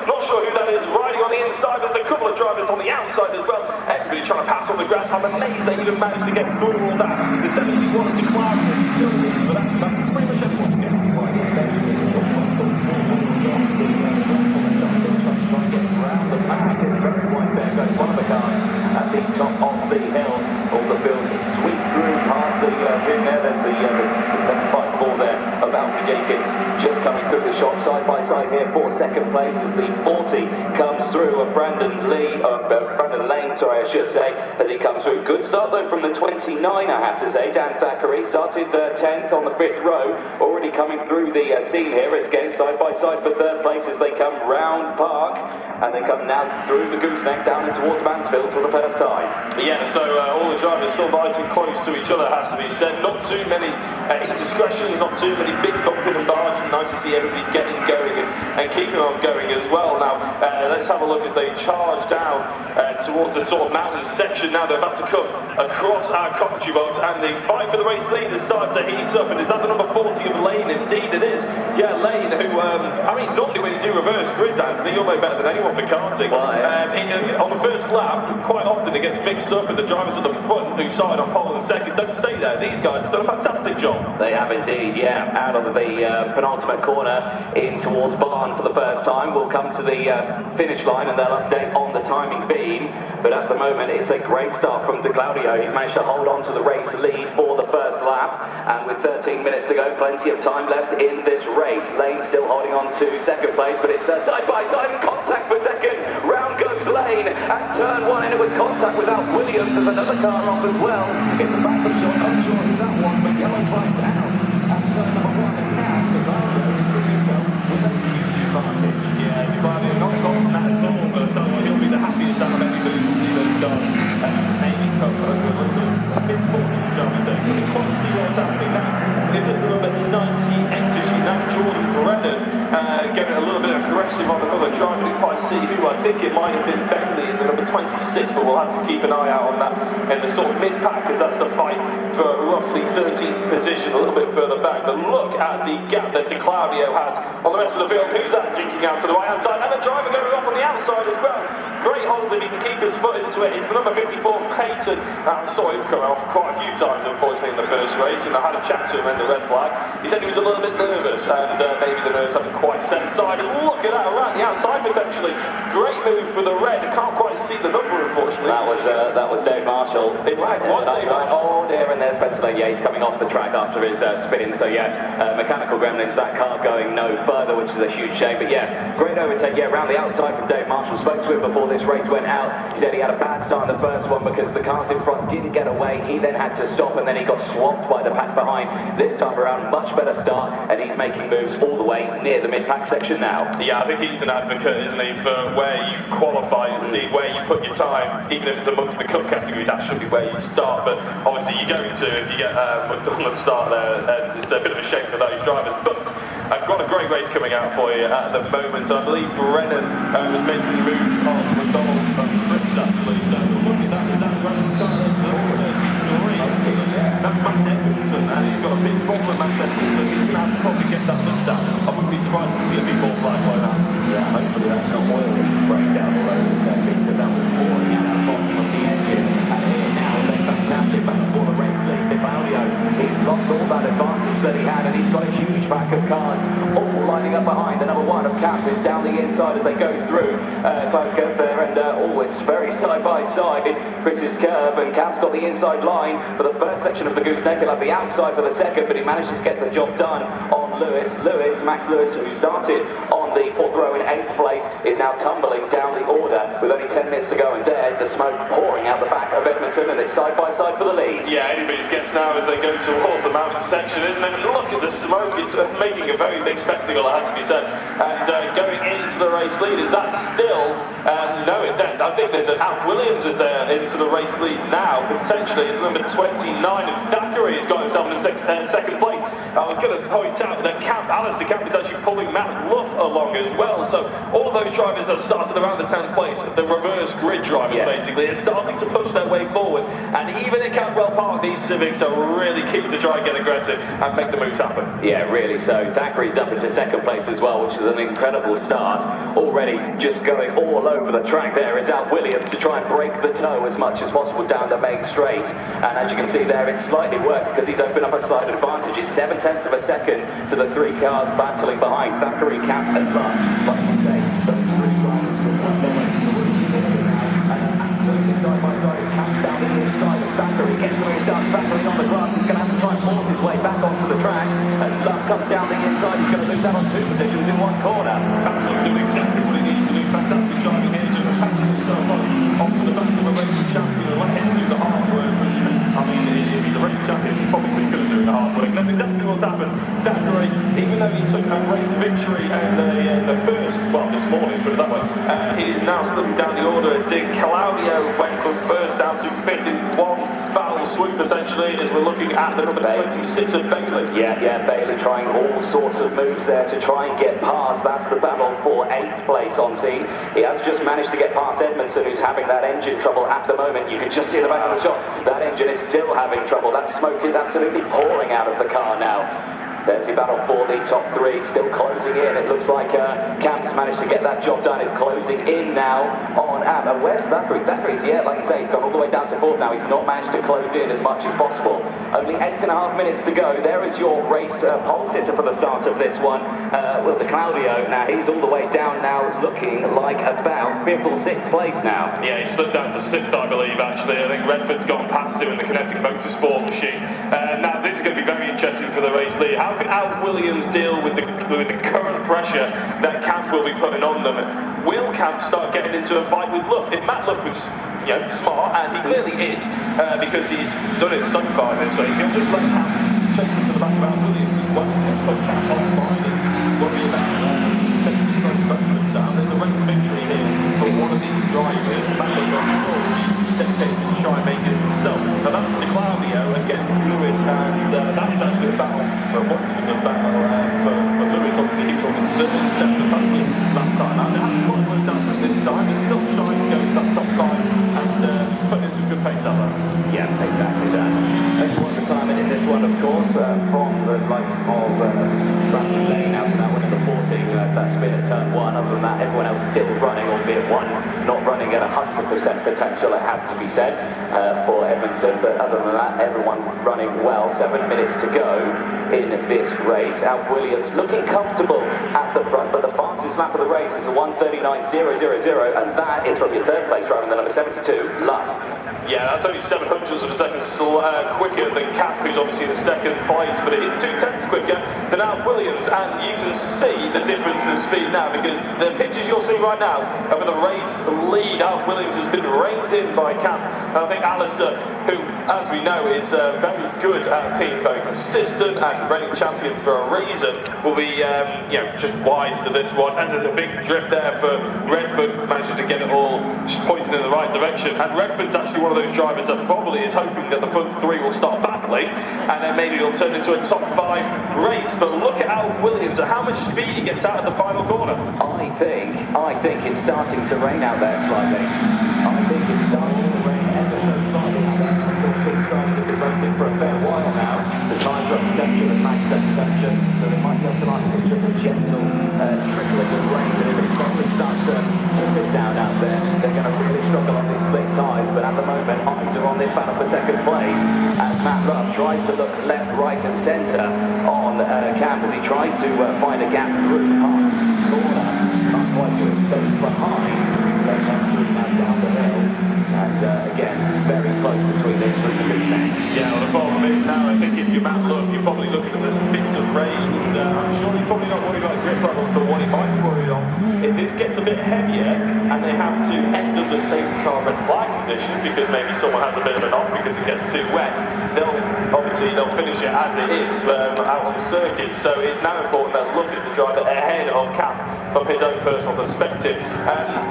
Not sure who that is riding on the inside. There's a couple of drivers on the outside as well. Everybody trying to pass on the grass. I'm amazed they even managed to get through all that. The 71 to Clark is still in, but that's pretty much everyone to get around the back. It's very wide there. Goes one of the cars at the top of the hill. All the fields sweep through past the gym there. There's the 754 there of Alfie Jenkins just coming through the shot side by side here for second place as the 40 comes through of Brandon Lane, sorry, I should say, as he comes through. Good start though from the 29, I have to say. Dan Thackeray started 10th on the 5th row, already coming through the scene here. It's getting side by side for third place as they come round Park and they come now through the gooseneck down in towards Mansfield for the first time. Yeah, so all the drivers still nice and close to each other, has to be said. Not too many indiscretions, not too many big bumping and barging. Nice to see everybody getting going and keeping on going as well. Now, let's have a look as they charge down towards the sort of mountain section. Now they're about to come across our commentary box and the fight for the race lead is starting to heat up. And is that the number 40 of Lane? Indeed it is. Yeah, Lane, who, I mean, normally when you do reverse grids, Anthony, you'll know better than anyone for karting. Well, on the first lap, quite often it gets mixed up and the drivers at the front who started on pole and second don't stay there. These guys have done a fantastic job. They have indeed, yeah. Out of the penultimate corner in towards Barn for the first time. We'll come to the finish line and they'll update on the timing beam. But at the moment, it's a great start from De Claudio. He's managed to hold on to the race lead for the first lap. And with 13 minutes to go, plenty of time left in this race. Lane still holding on to second place, but it's side by side and contact for second. Round goes Lane at turn one, and it was contact without Williams. There's another car off as well. In the back of the shot, not sure who that one, but yellow flags out. At turn number one, and now Cavallo is doing himself with a huge advantage. Yeah, Cavallo not got from that at all, but he'll be the happiest out of anybody to see those guys. Maybe Coco a little bit misfortune, shall we say. We can quite see what's happening now. It is number 98, now Jordan Brennan getting a little bit aggressive on another driver. Didn't quite see who. I think it might have been Bentley in the number 26, but we'll have to keep an eye out on that in the sort of mid-pack, because that's the fight for roughly 13th position, a little bit further back. But look at the gap that De Claudio has on the rest of the field. Who's that jinking out to the right-hand side? And the driver going off on the outside as well. Great hold if he can keep his foot into it. It's the number 54, Peyton. I saw him come off quite a few times, unfortunately, in the first race, and I had a chat to him in the red flag. He said he was a little bit nervous, and maybe the nerves haven't quite set aside. And look at that, around the outside potentially. Great move for the red. I can't quite see the number, unfortunately. That was Dave Marshall. It was Dave Marshall. Oh dear, and there's Pennsylvania. He's coming off the track after his spin. So yeah, Mechanical Gremlins, that car going no further, which is a huge shame. But yeah, great overtake. Yeah, around the outside from Dave Marshall. Spoke to him before this race went out. He said he had a bad start in the first one because the cars in front didn't get away. He then had to stop, and then he got swamped by the pack behind. This time around, much better start, and he's making moves all the way near the mid-pack section now. Yeah, I think he's an advocate, isn't he, for where you qualify, indeed where you put your time. Even if it's amongst the cup category, that should be where you start. But obviously you're going to, if you get mugged on the start there, and it's a bit of a shame for those drivers. But I've got a great race coming out for you at the moment. I believe Brennan was making moves on McDonald and Fritz, actually. So look at that, Brennan started that's Matt Edmondson, and he's got a big problem with Matt Edmondson. He's going to have to probably get that done down. I wouldn't be surprised to see a big ball flag like that. Yeah, hopefully that's not oil leaks break down the road. Because that was falling out at the bottom of the engine. And here now, they're fantastic back for the race lead. De Claudio, he's lost all that advantage that he had, and he's got a huge pack of cars all lining up behind. The number one of Cap is down the inside as they go through. Close go there, and it's very side by side. Chris's curve, and Cap's got the inside line for the first section of the gooseneck. He'll have the outside for the second, but he managed to get the job done on Max Lewis, who started on the 4th row in 8th place, is now tumbling down the order with only 10 minutes to go, and there the smoke pouring out the back of Edmondson, and it's side by side for the lead. Yeah, anybody's guess now as they go towards the mountain section, isn't it? Look at the smoke, it's making a very big spectacle, it has to be said. And going into the race lead, is that still? No, it doesn't. I think there's an Alf Williams is there into the race lead now, potentially. It's number 29, and Thackeray has got himself in second place. I was going to point out that Alistair Camp is actually pulling Matt Luff along as well, so all of those drivers that started around the 10th place, the reverse grid drivers basically, are starting to push their way forward. And even at Cadwell Park, these Civics are really keen to try and get aggressive and make the moves happen. Yeah, really so. Thackeray's up into second place as well, which is an incredible start. Already just going all over the track there is Al Williams to try and break the toe as much as possible down the main straight. And as you can see there, it's slightly worked because he's opened up a slight advantage. It's 7/10 of a second to the three cars battling behind Thackeray, Camp and Lush. Like I say, those three drivers will work their way through now. And absolutely side by side is Camp down the inside of Thackeray. Gets where he starts. Thackeray on the grass. He's going to have to try and force his way back onto the track. And Lush comes down the inside. He's going to lose out on two positions in one corner. Thackeray's doing exactly what he needs to do. Fantastic driving here. Just passing so much onto the back of a racing champion and let him do the hard work. I mean, if he's a racing champion, he's probably going to do the hard work. That's exactly what's happened. Thackeray, even though he took a race victory in the first, well, this morning, put it that way, he is now slipping down the order. Claudio went from first down to fifth in one foul swoop, essentially, as we're looking at the number 26 of Bailey. Yeah, Bailey trying all sorts of moves there to try and get past. That's the battle for 8th place on scene. He has just managed to get past Edmondson, who's having that engine trouble at the moment. You can just see the back of the shot. That engine is still having trouble. That smoke is absolutely pouring out of the car now. There's the battle for the top three, still closing in. It looks like Camp's managed to get that job done. Is closing in now on Ab. Where's Thackeray? Thackeray's, like you say, he's gone all the way down to fourth now. He's not managed to close in as much as possible. Only 8.5 minutes to go. There is your race pole sitter for the start of this one. With the Claudio, now he's all the way down now, looking like about 5th or 6th place now. Yeah, he slipped down to 6th, I believe, actually. I think Redford's gone past him in the Kinetic Motorsport machine. Now, this is going to be very interesting for the race lead. How can Al Williams deal with the current pressure that Camp will be putting on them? Will Camp start getting into a fight with Luff? If Matt Luff was, smart, and he clearly is, because he's done it so far in this race, he'll just let Camp chase him to the back of Al Williams as well. Put Camp offline and worry about taking both of them down. There's a race victory here for one of these drivers. Matt Luff dedicated to try and make it himself. Now that's the Claudio against Lewis, and that is actually a battle for what was a battle for Lewis. Obviously, he was on the third step of the battle last time. Now, it hasn't quite worked out for him this time. He's still trying to go to that top 5 and put in some good pace out there. Yeah, exactly that. Everyone retirement in this one, of course, from the likes of Brandon Lane out to that one in the 14. That's been at turn 1. Other than that, everyone else still running, albeit one not running at 100% potential, it has to be said, for Edmondson. But other than that, everyone running well. 7 minutes to go in this race. Al Williams looking comfortable at the front, but the fastest lap of the race is a 1:39.000, and that is from your third place driver, the number 72, Luff. Yeah, that's only 700ths of a second quicker than Cap, who's obviously in the second place, but it is 2/10 quicker than Al Williams, and you can see the difference in speed now, because the pictures you're seeing right now of the race lead, Al Williams has been reined in by Cap, and I think Alistair, who, as we know, is very good at being very consistent and reigning champion for a reason, will be, just wise to this one, as there's a big drift there for Redford, manages to get it all pointed in the right direction, and Redford's actually one of those drivers that probably is hoping that the front three will start battling, and then maybe it'll turn into a top 5 race. But look at Al Williams, at how much speed he gets out of the final corner. I think it's starting to rain out there slightly. I think it's starting to rain ever so slightly out there. We've been racing for a fair while now. The tyres are up to temperature, the max temperature, so they might be able to like a bit of a gentle trickling of rain, but if it probably starts to pull it down out there, they're going to really struggle on these slick tyres. But at the moment, eyes are on this battle for second place, as Matt Luff tries to look left, right and centre on Camp as he tries to find a gap through the corner. Not quite good, stays behind, then through now down the hill, and again, very close between these three men. Yeah, well, the problem is now, I think if you're Matt Luff, you're probably looking at the spits of rain, and I'm sure he's probably not worried about grip level, but what he might be worried on, if this gets a bit heavier, and they have to end up the safety car red flag condition, because maybe someone has a bit of an off because it gets too wet, they'll finish it as it is out on the circuit, so it's now important that Luff is the driver ahead of Cap from his own personal perspective.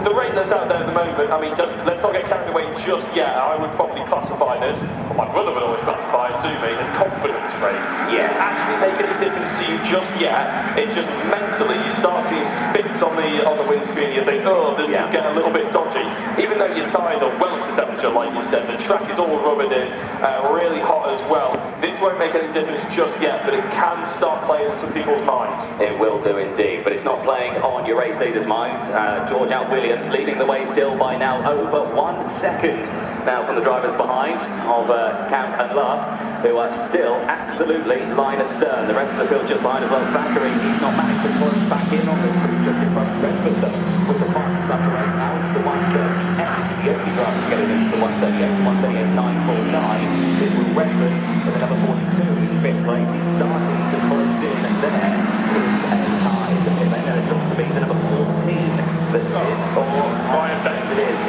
The rate that's out there at the moment, I mean, let's not get carried away just yet. I would probably classify this, or my brother would always classify it to me, as confidence rate. Yes. It actually make any difference to you just yet. It's just mentally, you start seeing spits on the windscreen, you think, oh, this could get a little bit dodgy. Even though your tyres are well up to temperature, like you said, the track is all rubbered in, really hot as well. This won't make any difference just yet, but it can start playing in some people's minds. It will do indeed, but it's not playing on your race leaders' minds. George Williams leading the way still by now over 1 second. Now from the drivers behind of Camp and Love, who are still absolutely line astern. The rest of the field just behind as well. Thackeray, he's not managed to close back in on this, just in front of Redford though, with the fastest lap of the race. Now it's the 138. The only drivers getting into the 138, 949. It was Redford with the number 42 in fifth place. He's starting to close in, and there is a tie. The pit lane, and it looks to be the number 14 that's in.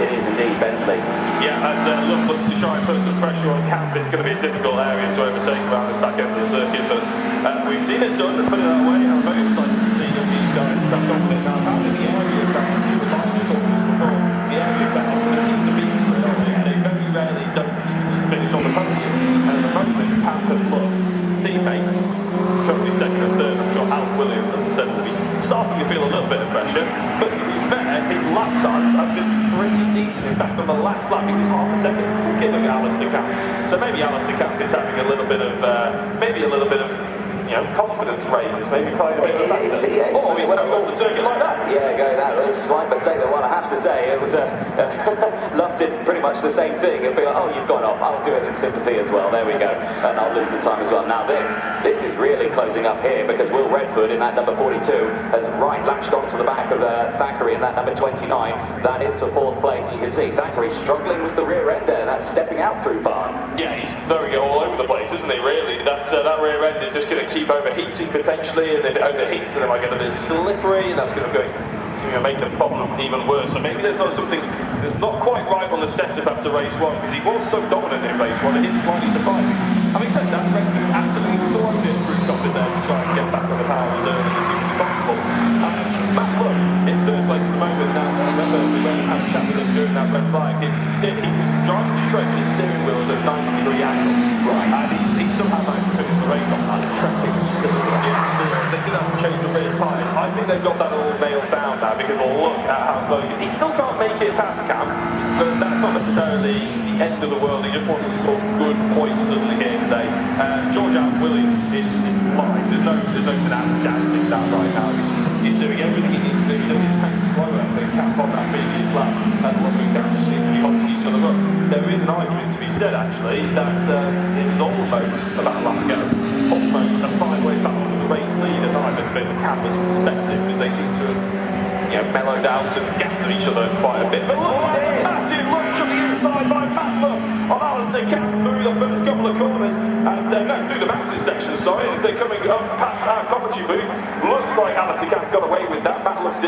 It is indeed Bentley. Yeah, and looks to try and put some pressure on Camp. It's going to be a difficult area to overtake around this back end of the circuit, but we've seen it done, put it that way. I'm very excited to see that these guys crack on with it now. How in the area back to the line we talked before, the area back when it seems to be they very rarely don't finish on the podium. And at the moment, Camp and Love, teammates, currently second and third. I'm sure Alan Williams said that he's starting to feel a little bit of pressure, but to be fair, his lap times have been pretty decent. In fact, on the last lap, he was half a second quicker than Alistair Camp. So maybe Alistair Camp is having a little bit of, confidence ratings, maybe playing a bit of a factor. Or he's going on the circuit like that. Yeah, go that. It was a slight mistake there. What I have to say, it was Love did pretty much the same thing. It'd be like, oh, you've gone off. I'll do it in sympathy as well. There we go. And I'll lose some time as well. Now this is really closing up here because Will Redford in that number 42 has right latched onto the back of Thackeray in that number 29. That is the fourth place. You can see Thackeray struggling with the rear end there. That's stepping out through Barn. Yeah, he's throwing it all over the place, isn't he, really? That rear end is just going to keep overheating potentially, and if it overheats, then it might get a bit slippery, and that's going to make the problem even worse. So maybe there's not something that's not quite right on the setup after race one, because he was so dominant in race one, it is slightly surprising. Having said that, Redford absolutely throwing this route off in there to try and get back on the power reserve as soon as possible. Matt Love in third place at the moment. Now, remember, we went and had a chat with him during that red flag. He was driving straight with his steering wheel at a 90-degree angle. Right. And he somehow managed to finish the race on that. They did have to change the rear tyres. I think they've got that all nailed down now, because look at how close he still can't make it past Camp, but that's not necessarily the end of the world. He just wants to score good points suddenly here today. George Williams is fine. There's no doubting that right now. He's doing everything he needs to do. He doesn't tank slower than Camp on that previous lap, and looking down to seem to be holding each other up. There is an argument to be said, actually, that it was almost about a lap ago, almost a 5-way battle for the race lead, and I think the Camp's perspective, because they seem to have mellowed out and gapped each other quite a bit. But look at the massive rush on the inside by Matt Love on Alistair Camp through the first couple of corners, and through the mountain section, sorry, as they're coming up past our commentary booth. Looks like Alistair Camp got away with that. Matt Love did